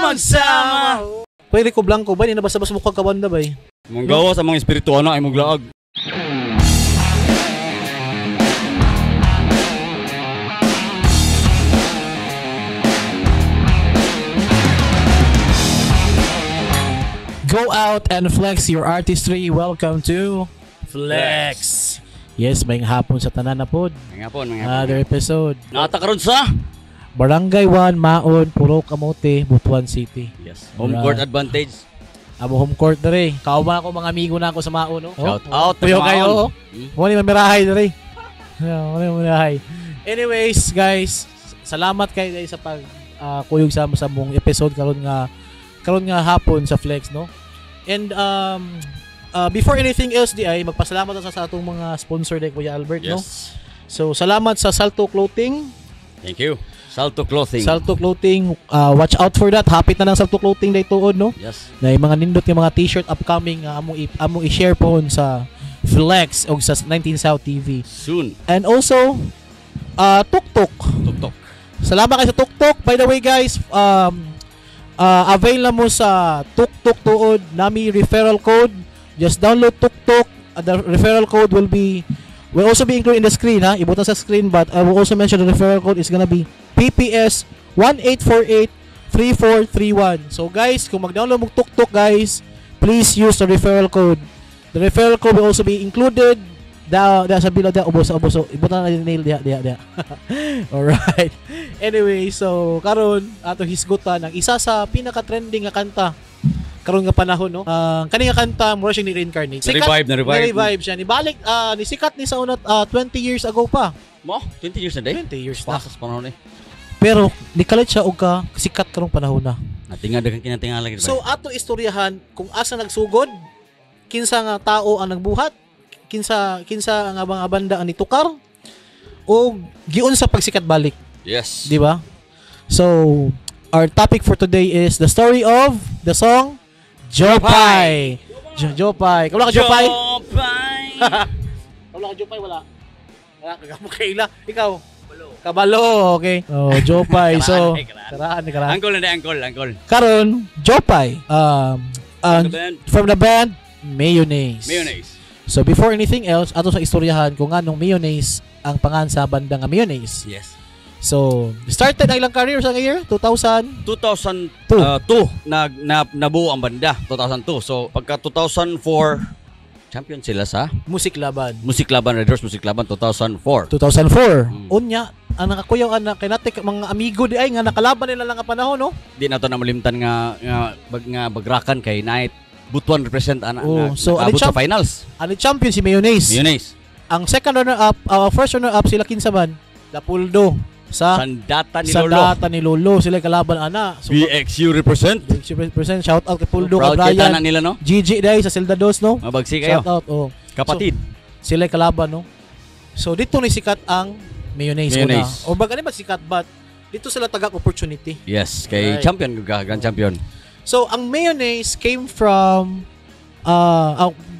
magsama. Pwede ko blanco ba? Hindi na basta-basta mukha kabanda ba? Mong gawa sa mga espiritu na ay mong laag. Go out and flex your artistry. Welcome to Flex. Yes, may hapon sa tanan na pod. Mga hapon. Another episode. Nata karon sa Barangay 1, Maon, Puro Camote, Butuan City. yes, home court advantage. Amo home court na rin. Kauba ako mga amigo na ako sa Maon. No? Shout out Tuyo Maon. kayo. Wala mamirahay na rin. Wala mamirahay. Anyways, guys, salamat kayo guys sa pag kuyog sa mong episode karon nga hapon sa Flex, no? And before anything else, magpasalamat sa atong mga sponsor ni Kuya Albert, no? Yes. So, salamat sa Salto Clothing. Thank you. Salto Clothing. Salto Clothing, watch out for that. Hapit na ng Salto Clothing day tuod, no? Yes. Na yung mga nindot yung mga t-shirt upcoming among i-share po sa Flex o sa 19 South TV. Soon. And also Tuktok. Tuktok. Salamat kayo sa Tuktok. By the way, guys, avail na mo sa Tuktok tuod nami referral code. Just download Tuktok. The referral code will also be included in the screen, ha? Ibutan sa screen, but I will also mention the referral code is gonna be PPS 1848-3431. So guys, kung mag-download mo Tuktok, guys, please use the referral code. The referral code will also be included da sa bilo da ubos. Ibutan na nail dia. Alright. Anyway, so karon ato hisgutan ang isa sa pinaka-trending nga kanta karon nga panahon, no? Kani nga kanta mura siyang ni-reincarnate. Na-revive siya. Nibalik nisikat ni sa unat 20 years ago pa. Mo, 20 years na day? 20 years na. Pasas panahon eh. Pero nikalit siya og sikat karong panahon na. Natinga daghang kinatingala gid. So ato istoryahan kung asa nagsugod, kinsa nga tao ang nagbuhat, kinsa nga mga banda ang nitukar o giun sa pagsikat balik. Yes. Di ba? So our topic for today is the story of the song Jopay. Jopay. Wala ka Jopay? Wala ka Jopay, wala. Wala ka kaila. Ikaw? Kabalo, okay. Oh, Jopay. So, karaan. Angkol. Karon, Jopay. From the band Mayonnaise. So, before anything else, ato sa istoryahan kung anong Mayonnaise ang pangan sa banda nga Mayonnaise. Yes. So, started ang ilang career sa year? 2002. Nabuo ang banda 2002. So pagka 2004 champion sila sa Music Laban Red Horse Music Laban 2004. Unya ang nakakuyaw anak kay natik mga amigo di ay nga nakalaban nila lang ang panahon, no? Di na to na malimtan nga bagrakan kay Night Butuan represent so sa finals. Ang champion si Mayonnaise. Ang second runner up, first runner up sila kinsaman Lapuldo sa Sandata ni Lolo. Sila kalaban ana. So, BXU represent. Shout out kay Puldo, kay Brian. Nila, no? GG day sa Sildados, no? Mabagsi kayo. Shout out, kapatid. So, sila kalaban, no? So dito ni sikat ang Mayonnaise. O baga ni magsikat but dito sila tagak opportunity. Yes, kay champion grand champion. So ang Mayonnaise came from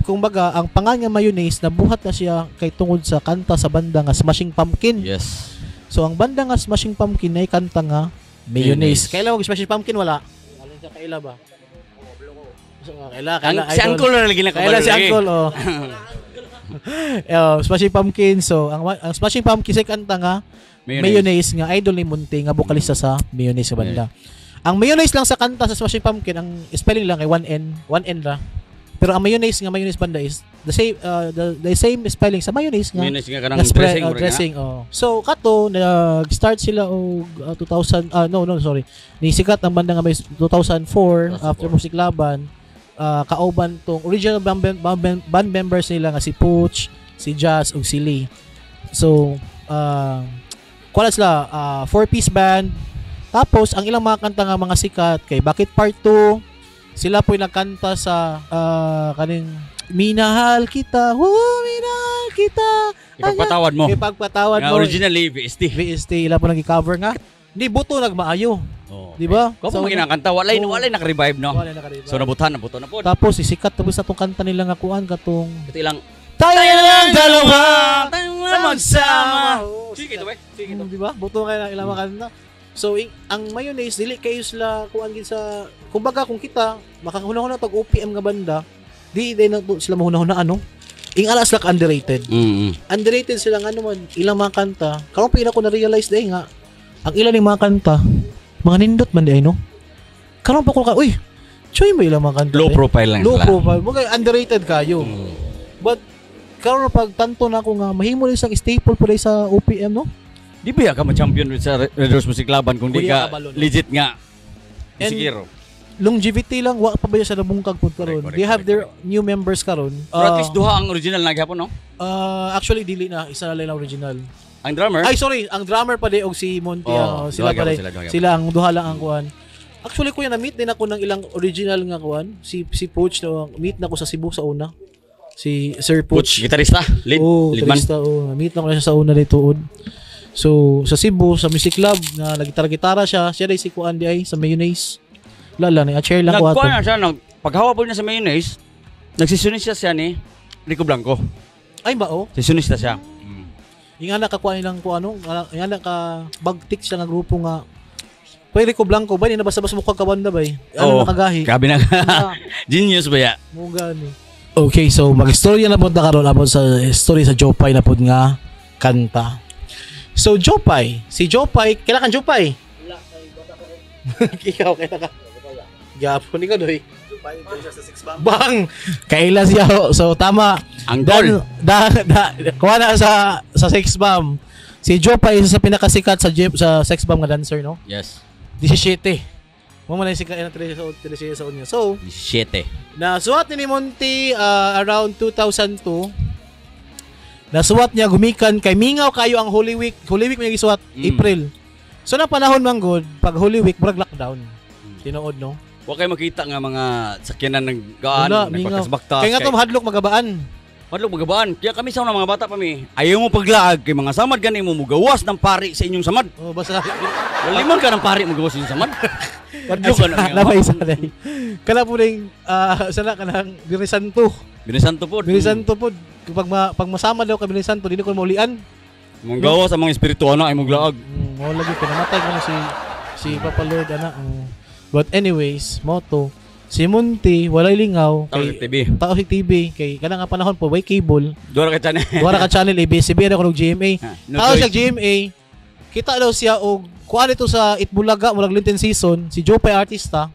kumbaga ang pangalan nga Mayonnaise nabuhat na siya kay tungod sa kanta sa banda nga Smashing Pumpkin. Yes. So ang banda nga Smashing Pumpkin ay kanta nga Mayonnaise. Kailan mo Smashing Pumpkin wala? Alin sa kaila ba? Kaila si Uncle na lagi na kabalo. Si Uncle Smashing Pumpkin. So ang Smashing Pumpkin ay kanta nga Mayonnaise nga idol ni Munti nga bokalista sa Mayonnaise nga banda. Ang Mayonnaise lang sa kanta sa Smashing Pumpkin ang spelling lang ay 1N ra. Pero ang Mayonnaise banda is the same spelling sa mayonnaise nga kanang dressing. So kato nag-start sila og 2000 nisikat ang banda nga may 2004 after Music Laban. Kauban tong original band members nila nga si Pooch, si Jazz ug si Lee. So kuala sila 4-piece band. Tapos ang ilang mga kanta nga mga sikat kay Bakit Part 2 sila po'y nagkanta sa kaning Minahal Kita. Minahal Kita. Ipagpatawad mo. Originally VST ila po nag-cover nga. Di buto nagmaayo. Di ba? Kung kinakanta walay naka-revive, no. So nabuto na po. Tapos isikat tapos atong kanta nila nga kuan katong ito ilang tayo lang dalawa magsama. Sige to ba? Di ba? Buto kay ilang mga kanta. So ang mayonnaise dili kayo sila kuan gid sa kumbaga kung kita makahunahuna tag OPM nga banda, di na sila mahunahuna ano. Ing alas like underrated. Underrated sila nga naman ilang mga kanta. Karon pa ko na realize day nga ang ilan ning mga kanta mga nindot man di ay no. Karon pa ko uy, choy mo ilang mga kanta. Low profile lang Low sila. profile. Mga underrated kayo. But karon pag tanto na ako nga mahimo rin isang staple pa rin sa OPM no. Di ba ka ma-champion sa Red Rose Music Laban kung di Kuya ka Kabalo, no? legit nga. And Siguro. longevity lang wa pa ba sa nabungkag pud karon. Correct, They have correct, their new members karon. Pero at least duha ang original na gihapon, no? Actually dili na isa na lang original. Ang drummer. Ay sorry, ang drummer pa di og si Monty sila duha pa di. gyapon, duha Sila ang duha lang ang kuan. Actually kuya na meet din ako ng ilang original nga kuan. Si Poach na meet na ko sa Cebu sa una. Si Sir Coach, Poach. gitarista, lead man. Trista, meet na ko na siya sa una dito. So sa Cebu sa music club na nagitara-gitara siya day si kuan di ay sa mayonnaise. Lala ni a chair lang ko ato. Nagkuha na siya, paghawa po niya sa mayonnaise, nagsisunista siya ni Rico Blanco. Ay ba oh? Sisunista siya. Yung anak ka kuha nilang kung ano, yung anak ka bagtik siya nga grupo nga. Pwede ko blanco ba? Hindi na basta-basta mukhang kabanda ba eh? Ano nakagahi? Grabe na. Genius ba ya? Muga ni. Okay, so mag-istorya na po na karon abot sa story sa Jopay na po nga kanta. So Jopay, si Jopay, kailan kan Jopay? Wala, ikaw kailan ka? Gapon ikaw doy. Bang! Kailan siya. So tama. Ang goal. Kuha na sa sex bomb. Si Jopay isa sa pinakasikat sa sex bomb nga dancer, no? Yes. 17. Mo man sikat na 13 sa unya. So, 7. nasuwat ni Monty around 2002. Nasuwat niya gumikan kay mingaw kayo ang Holy Week. Holy Week may gisuwat April. So na panahon man good, pag Holy Week murag lockdown. Tinuod no. Wa kay makita nga mga sakyanan ng gaan, nagpakasbaktas. Kaya nga to mahadlok magabaan. Madlog magabaan. Kaya kami sa mga bata pa mi. Ayaw mo paglaag kay mga samad gani mo mugawas ng pari sa inyong samad. Oh, basta Waliman ka ng pari mugawas sa inyong samad. padlok na ba isa dai. Kala po ning sana kanang Birisanto. Binisanto po. Birisanto po. Pag masama daw ka Birisanto, dili ko maulian. Mong gawas sa mga espiritu ana ay muglaag. Mo lagi pinamatay ko na si Papa Lord ana. But anyways, moto si Monty walay lingaw Kay TV. Tao si TV kay kana nga panahon po way cable. Duwa ka channel. Duwa ka channel ABS-CBN ako ng GMA. No Tao choice. siya GMA. Kita daw siya og kuha dito sa Itbulaga murag Lenten season si Jopay artista.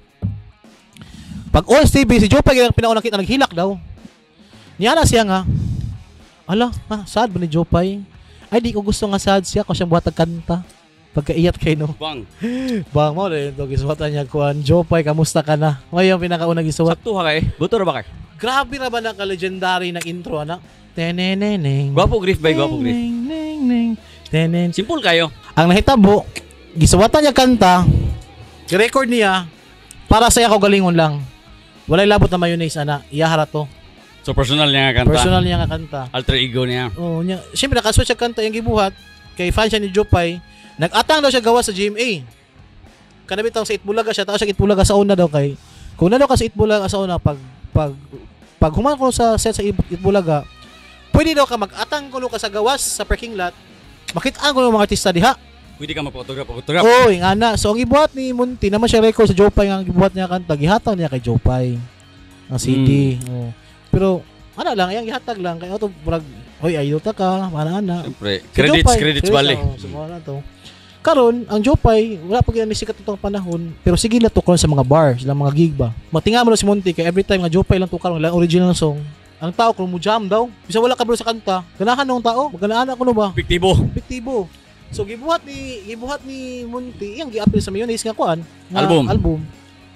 Pag OS TV si Jopay ang pinaunang kita naghilak daw. Niya na siya nga. Ala, sad ba ni Jopay? Ay di ko gusto nga sad siya kung siyang buhatag kanta. Pagkaiyat kay no. Bang. Bang mo rin ito gisuwatan niya kuan Jopay kamusta ka na? Ngayon yung pinakaunang gisuwat. Sakto ha kay. Buto ra ba kay? Grabe na ba na ka-legendary na intro ana? Teneneneng. Gwapo grief bay, gwapo grief. Neng. Tenen. Simple kayo. Ang nahitabo, gisuwatan niya kanta. I-record niya para sa ako galingon lang. Walay labot na mayonnaise ana. Iyahara to. So personal niya nga kanta. Personal niya nga kanta. Alter ego niya. Oh, niya. Siyempre nakaswitch siya kanta yung gibuhat kay fan siya ni Jopay. Nag-atang daw siya gawa sa GMA. Kanabit sa Itbulaga siya, taas siya Itbulaga sa una daw kay. Kung na daw ka sa Itbulaga sa una pag human ko sa set sa Itbulaga, pwede daw ka mag-atang kuno ka sa gawas sa parking lot. Makita ko yung mga artista diha. Pwede ka magpotograph. Oh, nga na. So ang gibuhat ni Monty naman siya record sa Jopay nga ang gibuhat niya kanta, gihatag niya kay Jopay. Ang CD. Oh. Pero ano lang, yang gihatag lang kay auto murag hoy ayuta ka, ana. Siyempre. Si Jopay, Credits bali. Sumo na to. Karon, ang Jopay, wala pa gyud sikat itong panahon, pero sige la tukon sa mga bar, sila mga gig ba. Matinga mo si Monty kay every time nga Jopay lang tukar lang original song. Ang tao kung mo jam daw, bisa wala ka bro sa kanta, ganahan ng tao, maganaan ako no ba? Epektibo. So gibuhat ni Monty, iyang gi-upload sa Mayonnaise nga kuan, nga album.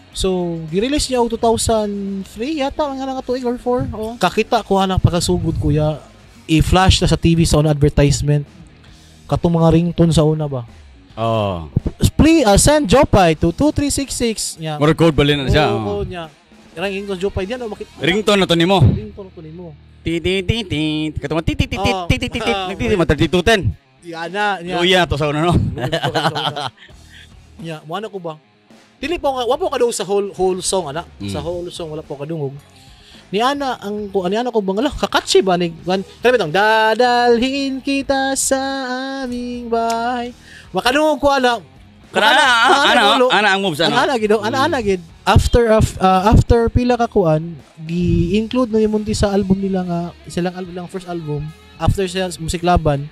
So, gi-release niya og 2003 yata nga tuig or 4. Oh. Kakita ko anang pagkasugod kuya, i-flash na sa TV sa una advertisement. Katong mga ringtone sa una ba? Oh. Please send Jopay to 2366 nya. More code bali na siya. Oo nya. Irang ingong Jopay diyan makita. Ringtone na to nimo. Ringtone to nimo. Titi. Katong titi. Nagtiti mo 3210. Yana nya. Luya to sa una no. Nya, mo ko ba? Dili po nga, wa po kadung sa whole song ana. Sa whole song wala po kadungog. Ni ana ko bang ala kakatsi ba ni kan bitong dadalhin kita sa aming bahay. Makadungog ko ana ana ang moves ano. Ana gid. After pila ka kuan, gi-include na yung munti sa album nila nga silang album lang first album after sa Music Laban.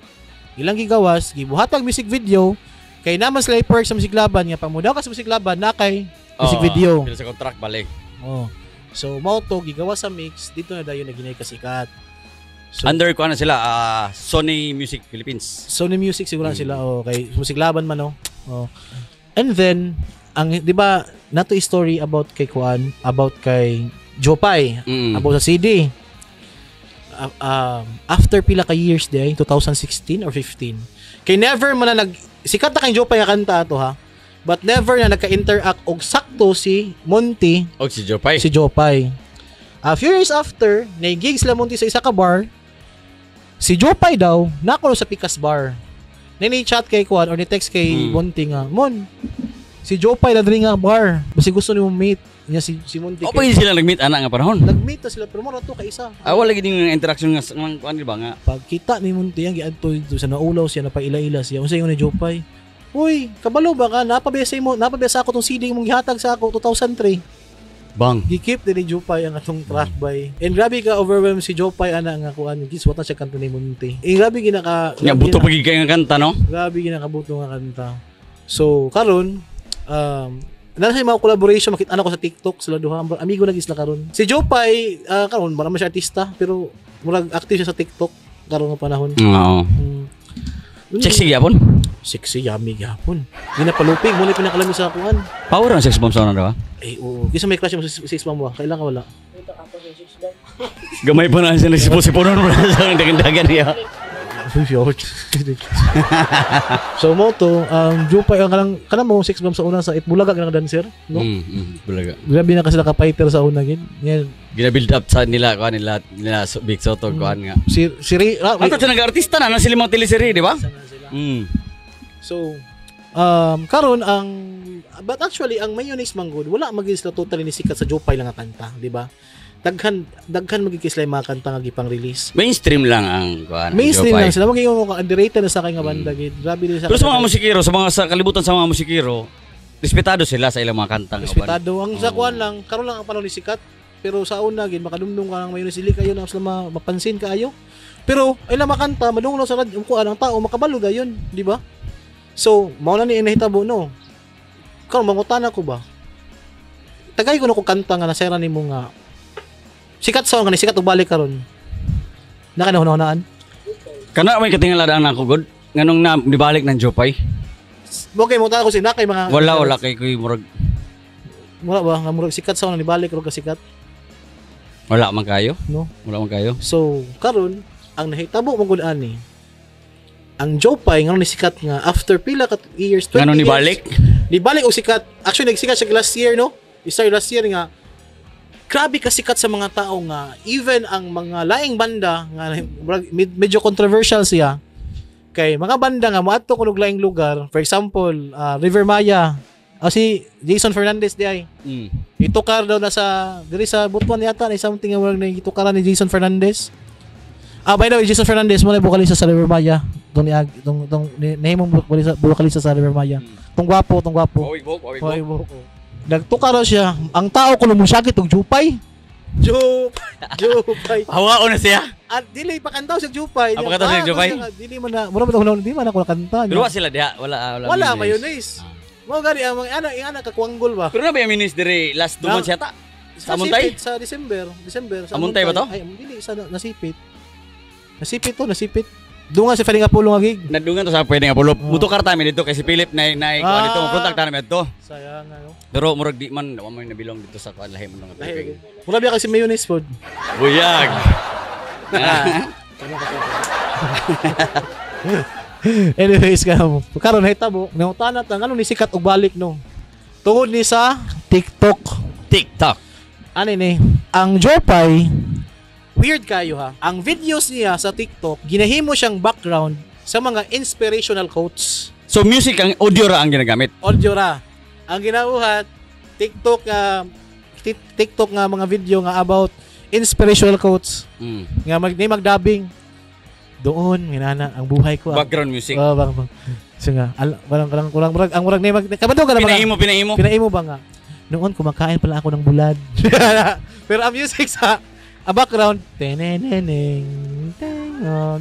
Ilang gigawas, gibuhatag music video kay naman sila perk sa Music Laban nga pamudaw ka sa Music Laban na kay music video. Pila sa contract balik. Oh. So mao to gigawas sa mix dito na dayon na ginay kasikat. So, Under ko ano sila, Sony Music Philippines. Sony Music siguro sila kay Music Laban man no. Oh. And then ang 'di ba nato story about kay Kuan, about kay Jopay, about sa CD. After pila ka years day, 2016 or 15. Kay never man na sikat na kay Jopay nga kanta ato ha. But never na nagka-interact og sakto si Monty O si Jopay. si Jopay. A few years after, nai-gigs sila Monty sa isa ka bar. Si Jopay daw nakulo sa Pikas bar. Nini-chat kay Kuan or ni-text kay Monty nga, "Mon, si Jopay na diri nga bar. Basi gusto nimo meet." Nya si Monty. O pa sila nag-meet ana nga panahon. Nag-meet na sila pero mo to ka isa. Wala gid yung interaction nga kuan di ba nga. Pagkita ni Monty ang giadto dito sa naulaw siya napaila-ila siya. Unsa ingon ni Jopay? "Uy, kabalo ba ka? Napabesa ako tong CD mong gihatag sa ako 2003." Bang. Gikip din ni Jopay ang atong track by. And grabe ka overwhelmed si Jopay ana nga kuan giswat na siya kanta ni Monty. Grabe ginaka Nga buto pagi kay nga kanta no. Grabe ginakabuto nga kanta. So karon nasa mga collaboration makita ko sa TikTok sila duha amigo na gisla karon. Si Jopay karon wala man siya artista pero murag active siya sa TikTok karon nga panahon. Oo. Sexy gyapon. Sexy yummy gyapon. Ginapalupig mo na pinakalami sa kuan. Power ang sex bomb sa daw. Oo. Kisa may crush mo sa six mom wa. Kailan ka wala? Gamay pa na siya nagsipo-sipo nun sa dagan-dagan niya. So mo to, Jopay ang kanang mo six bomb sa una sa Itbulaga nga dancer, no? Bulaga. Grabe na kasi ka fighter sa una gid. Yan. Gina-build up sa nila kuan nila Big Soto kuan nga. Si Ato sa nag-artista na sila mga teleserye, di ba? So, karon but actually ang mayonnaise manggod wala maging sila totally ni sikat sa Jopay lang nga kanta, di ba? Daghan magiging sila yung mga kanta nga gipang release. Mainstream lang ang kuan. Mainstream lang sila maging underrated na sa kay nga banda gid. Grabe din sa. Pero sa mga musikero, sa kalibutan sa mga musikero, respetado sila sa ilang mga kanta nga. Respetado ang sa kuan lang, karon lang ang panahon ni sikat. Pero sa una gid makadumdum ka ng mayonnaise dili kayo na sila mapansin kaayo. Pero ay lang makanta madunglo sa radyo kuan ang tao makabalo dayon, di ba? So, mao na ni nahitabo no. Karon mangutana ko ba? Tagay ko na ko kanta nga nasera nimo nga sikat song kanang sikat og balik karon. Nakanahon-hunaan. Kana may katingaladaan nako god. Nganong na nibalik ng Jopay. Okay, mo ta ko sina kay mga Wala kay kuy murag. Wala ba nga murag sikat song nibalik ro ka sikat. Wala man kayo? No. Wala man kayo. So, karon ang nahitabo mo gud ani. Ang Jopay nga ni sikat nga after pila ka years 20 Ngano years, nibalik og sikat. Actually nagsikat siya last year no. Start last year nga grabe ka sikat sa mga tao nga even ang mga laing banda nga medyo controversial siya kay mga banda nga moadto kunog laing lugar, for example River Maya si Jason Fernandez di ay itukar daw na sa diri sa Butuan yata na something nga wala na itukaran ni Jason Fernandez. By the way, Jason Fernandez mo na bokalista sa River Maya tong nahimong bokalista sa River Maya tong gwapo Wawig. Nagtukar siya. Ang tao ko lumusakit og Jopay. Jopay. Hawaon na siya. At dili pa kantaw sa Jopay. Pakantaw sa Jopay? Dili man na, di man ako kanta. Pero sila diha, wala mayonnaise. Mo gani ang mga ana kakuanggol ba. Pero na ba yung minis diri last 2 months yata? Sa Muntay? Sa December. Sa Muntay ba to? Ay, dili sa nasipit. Nasipit. Dungan si Feling Apollo nga gig. Nadungan to sa pwede nga pulo. Mutukar tayo dito kay si Philip na kuan dito, kontak ta namin dito. Sayang ano. Pero murag di man wa man nabilong dito sa kuan lahi man nga tubig. Mura biya kasi mayonnaise food. Buyag. Anyways, karon hitabo, nangutanat ang ano ni sikat og balik no. Tungod ni sa TikTok. Ano ni? Ang Jopay weird kayo ha. Ang videos niya sa TikTok, ginahimo siyang background sa mga inspirational quotes. So music ang audio ra ang ginagamit. Audio ra. Ang ginauhat TikTok nga mga video nga about inspirational quotes. Nga magdubbing doon, minana ang buhay ko. Background music. So nga, kurang ang murag na kabado ka na Pinaimo. Pinaimo ba nga? Noon kumakain pala ako ng bulad. Pero ang music sa background, teneneneng,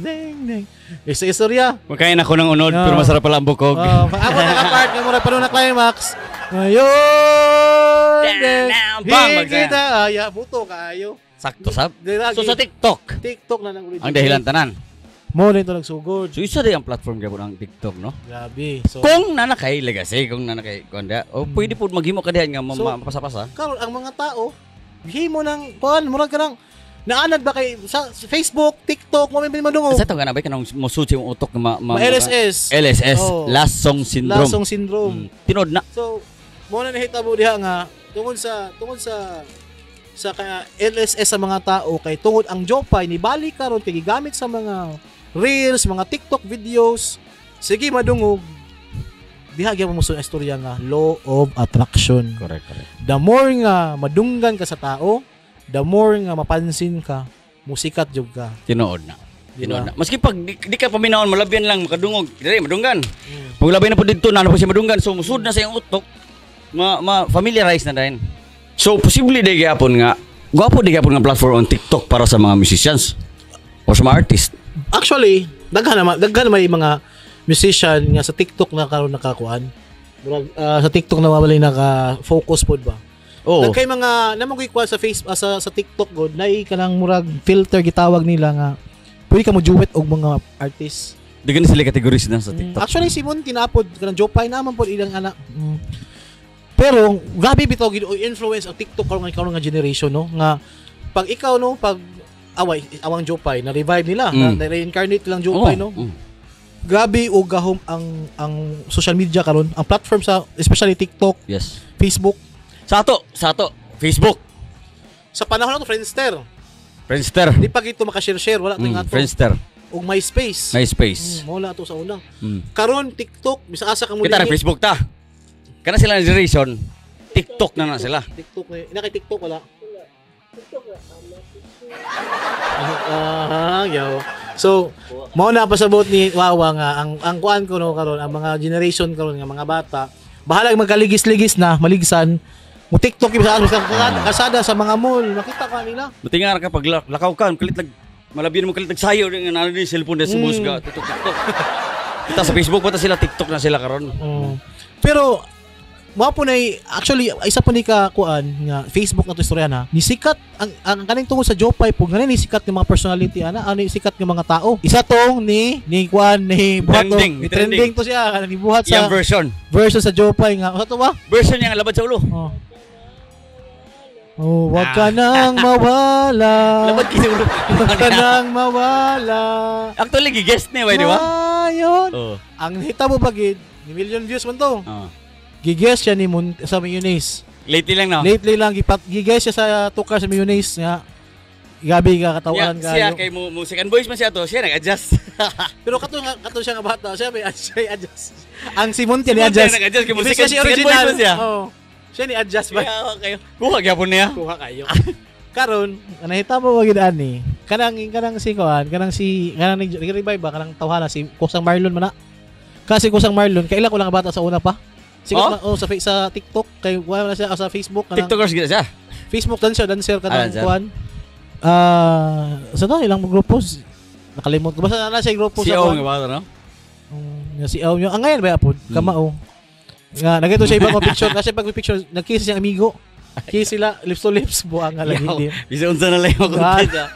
ding. Isa istorya. Makain ako ng unod, pero masarap pala ang bukog. Ako nakapart ng mura pa na climax. Ngayon, Bang, kita. Buto kayo. Sakto sab. So sa TikTok TikTok na nang original. ang dahilan tanan. Mo rin ito nagsugod. So isa din ang platform gyapon ang TikTok, no? Grabe. So, Kung nanakay legacy, kung nanakay kuanda, pwede pud maghimo ka dihan nga mapasa-pasa. karon ang mga tao, himo ng kuan, murag ka ng naanad ba kay sa Facebook, TikTok, mo may madungog. Sa to nga na ba kanang mosuchi yung utok nga LSS. LSS, Last Song Syndrome. Last Song Syndrome. Tinod na. So, mo na nahitabo diha nga tungod sa kaya LSS sa mga tao kay tungod ang Jopay ni balik karon kay gigamit sa mga reels, mga TikTok videos. Sige madungog. Diha gyud mo ang istorya nga law of attraction. Correct. The more nga madunggan ka sa tao, the more nga mapansin ka, musikat jud ka. Tinuod na. Diba? Tinuod na. Maski pag di ka paminaon malabyan lang makadungog, dili madunggan. Pag labay na po dito na po siya madunggan, so musud na sa iyong utok. Familiarize na din. So posible di gyapon nga gwapo di gyapon nga platform on TikTok para sa mga musicians o sa mga artist. Actually, daghan naman yung mga musician nga sa TikTok na karon nakakuan. Sa TikTok na walay naka-focus pod ba. Oo. Kay mga namoy kuan sa Facebook sa TikTok god nay kanang murag filter gitawag nila nga pwede ka mo duet og mga artist. Dagan sila categories na sa TikTok. Actually si Mon tinapod kanang Jopay naman pod ilang anak. Pero grabe bitaw gid influence ang TikTok karon nga generation no nga pag ikaw no pag awang Jopay na revive nila na reincarnate lang Jopay no. Grabe og gahom ang social media karon ang platform sa especially TikTok, Yes. Facebook. Sa ato Facebook, Sa panahon nato Friendster. Friendster, Di pa gito maka-share wala tayong ato. Friendster, Og MySpace. MySpace. Mo na to sa una. Karon TikTok bisa asa ka mo Kita na Facebook ta. Kana sila na generation, TikTok na sila. TikTok na kay TikTok wala. Yaw. So, mo na pasabot ni Wawa nga ang kuan ko no karon ang mga generation karon nga mga bata bahala magkaligis-ligis na maligsan mo TikTok sa kasada sa mga mall makita ka nila. Butingar ka pag lakaw ka, kalit malabyan mo kalit sayo nga na ni cellphone sa musga, TikTok. Kita sa Facebook pa sila, TikTok na sila karon. Pero mo po na actually isa pa ni ka kuan nga Facebook na to istorya na nisikat ang kaning tungod sa Jopay po nga ni sikat ng mga personality ano sikat ng mga tao isa tong ni kuan ni buhat trending to siya kanang gibuhat sa Yung version sa Jopay nga usa to ba version niya nga labad sa ulo. Wag ka nang mawala. Labad kini ulo. Wag ka nang mawala. Actually gi-guest ni ba di ba? Ayun. Ang hitabo ba gid ni million views man to. Giges siya ni sa mayonnaise. Lately lang no. Lately lang giges siya sa tukar sa mayonnaise nga. Gabi ka katawan ka. Siya kay mo second voice man siya to, siya nag-adjust. Pero kato siya nga bata, siya may adjust. Ang Simon ni adjust. Nag-adjust kay mo Second original voice siya. Siya ni adjust ba? Okay. Kuha gyapon niya. Kuha kayo. Karon, nahita mo wag ani. Kanang si revive ba kanang tawhala si Kusang Marlon man na. Kasi Kusang Marlon, kailan ko lang bata sa una pa. Sikat sa TikTok kay wala na siya sa Facebook kanang TikTokers gid siya. Facebook dancer kanang kuan. Sa to ilang grupo nakalimot ko basta na siya grupo sa kuan. Si nga ba no? Si Aw nyo. Ang ngayon ba apod? Kamao. Nga nagito siya ibang picture kasi pag picture nagkiss siyang amigo. Kiss sila lips to lips buang nga lagi din. Bisa unsa na lang ako content.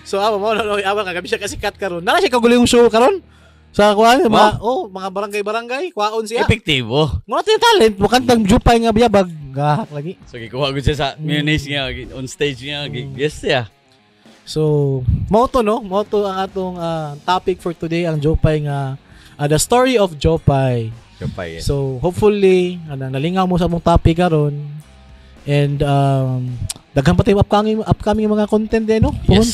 So mo kagabi siya kasi cut karon. Nara siya kagulong show karon. Sa kuan mga barangay kwaon siya. Epektibo. Mo natin talent mo kantang Jupay nga biyabag gahak lagi. So gikuha gud siya sa mayonnaise nga on stage nga yes siya. So mo to ang atong topic for today ang Jopay nga the story of Jopay. Jopay. So hopefully nalingaw mo sa among topic karon. And daghan pa tayo upcoming mga content din no. Puhon.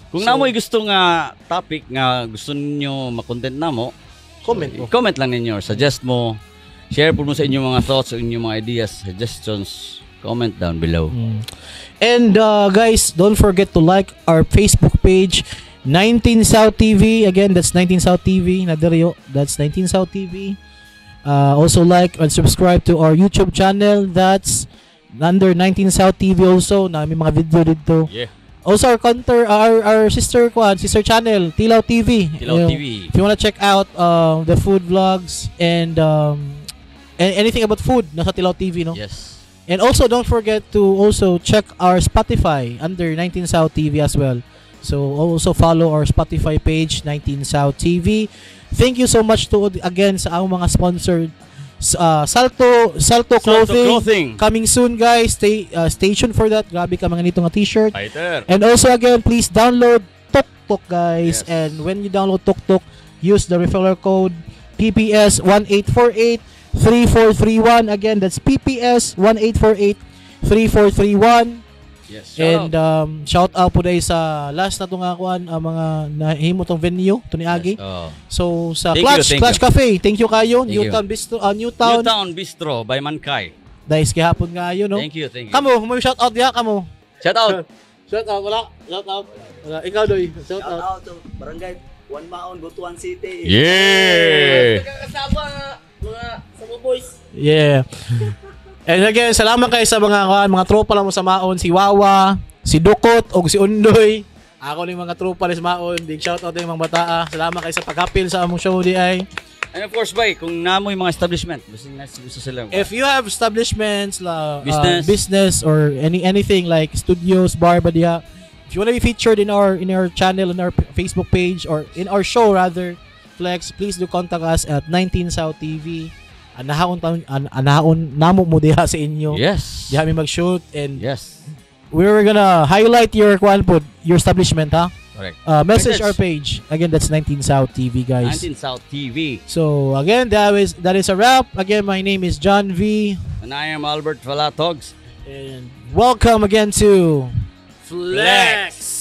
Kung namoy gusto nga topic nga gusto niyo ma-content namo, comment lang ninyo, suggest mo, share po mo sa inyong mga thoughts, inyong mga ideas, suggestions, comment down below. And guys, don't forget to like our Facebook page 19 South TV, again, that's 19 South TV, Nadaryo, that's 19 South TV. Also like and subscribe to our YouTube channel, that's under 19 South TV also, na may mga video dito. Yeah. Also our sister channel, Tilaw TV. Tilaw TV. If you wanna check out the food vlogs and anything about food, nasa Tilaw TV, no? Yes. And also don't forget to also check our Spotify under 19 South TV as well. So also follow our Spotify page, 19 South TV. Thank you so much to again sa ang mga sponsored Salto Clothing. Coming soon, guys. Stay tuned for that. Grabe ka mga nito nga t-shirt. Fighter. And also again, please download TukTuk, guys. Yes. And when you download TukTuk, use the referral code PPS 1848 3431. Again, that's PPS 1848 3431. Yes. And shout out po dahil sa last na itong akuan mga nahimo tong venue to ni Agi. Yes. Oh. So sa Thank Clutch you. Cafe, thank you kayo. Thank you. Newtown Bistro by Mankay. dahil gihapon nga yun, no? Thank you. Kamo, may shout out diha kamo. Shout out. Shout out wala. Ikaw doy. Shout Shout out. out to Barangay Juan Maon, Butuan City. Yeah. Kasama mga Samo Boys. Yeah. And again, salamat kayo sa mga tropa lang mo sa Maon, si Wawa, si Dukot, o si Undoy. Ako ni mga tropa ni sa Maon. Big shout out yung mga bataa. Salamat kayo sa pag-appeal sa among show di ay. And of course, bay, kung namo yung mga establishment, gusto sila. If you have establishments, Business. or anything like studios, bar, badia, if you want to be featured in our channel, in our Facebook page, or in our show rather, Flex, please do contact us at 19 South TV. Anahaon namo mo diha sa inyo. Yes. Diha mi mag-shoot and Yes. we're gonna highlight your your establishment, ha? Correct. Message Right, our page. Again, that's 19 South TV, guys. 19 South TV. So again, that is a wrap. Again, my name is John V. And I am Albert Falatogs. And welcome again to Flex.